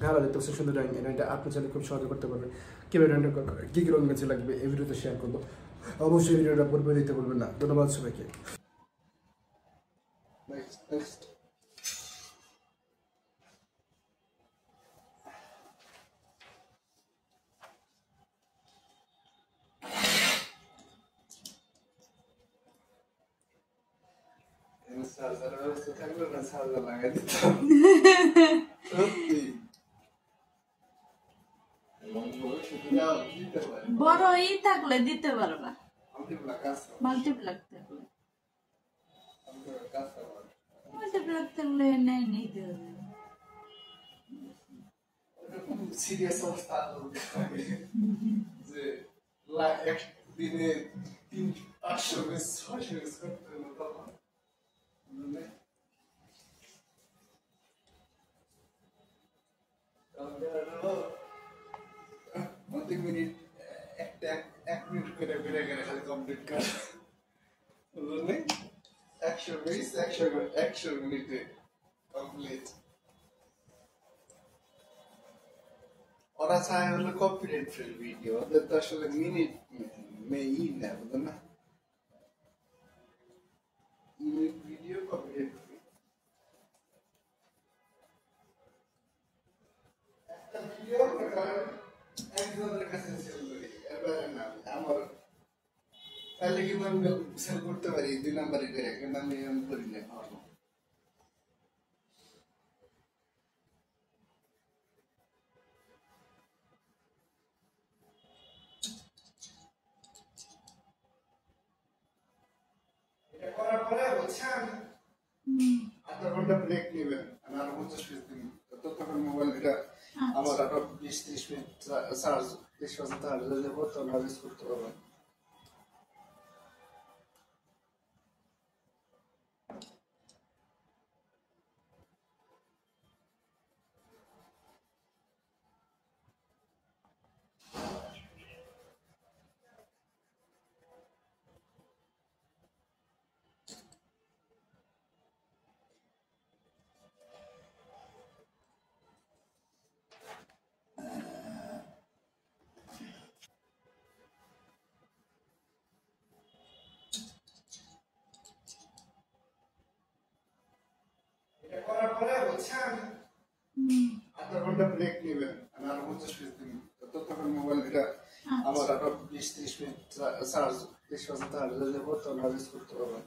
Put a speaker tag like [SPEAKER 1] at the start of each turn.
[SPEAKER 1] ভালো দেখতে পাচ্ছেন সুন্দর ড্রয়িং। এটা আপনি চাইলে খুব সহজে করতে পারবেন। কীভাবে ড্রয়িংটা কী কী রঙ কাছে লাগবে এই ভিডিওতে শেয়ার করবো। অবশ্যই ভিডিওটা পূর্বে দিতে বলবেন না। ধন্যবাদ সবাইকে। নেক্সট
[SPEAKER 2] বড় ই থাকলে দিতে পারবা, মাল্টিপ্লাক থাকলে এনে নিতে হবে।
[SPEAKER 1] সিরিয়াস অবস্থা যে একদিনে 300-500 মিস 600 মিস করতে হলো তখন প্রত্যেক মিনিট এক মিনিট করে বেড়ে গেলে খালি কমপ্লিট কর বুঝলেন 100 মিস 100 মিনিটে কমপ্লিট। ওরা চায় হলো কপিরাইট ফ্রি ভিডিও, ওদের তো আসলে মিনিট ই না বুঝলেন না, মিনিট ভিডিও কপিরাইট ফ্রি। একটা ভিডিও একজনের কাছে সেল করি, এবারে না আমার তাহলে কিন্তু আমি সেল করতে পারি 2 নাম্বারে করে, কিন্তু আমি করি না। এটা করার পরে বুঝছেন আধা ঘন্টা ব্রেক নেবেন, আর 50 মিনিট দিন, ততক্ষণ মোবাইল এটা আমার আরো 20-30 মিনিট চার্জ 30% চার্জ হয়ে যাবো, তখন ইউজ করতে পারবেন। এটা করার পরে বুঝছেন আধা ঘন্টা ব্রেক নেবেন, আর 50 মিনিট দিন, ততক্ষণ মোবাইল এটা আমার আরো 20-30 মিনিট চার্জ 30% চার্জ হয়ে যাবো, তখন ইউজ করতে পারবেন।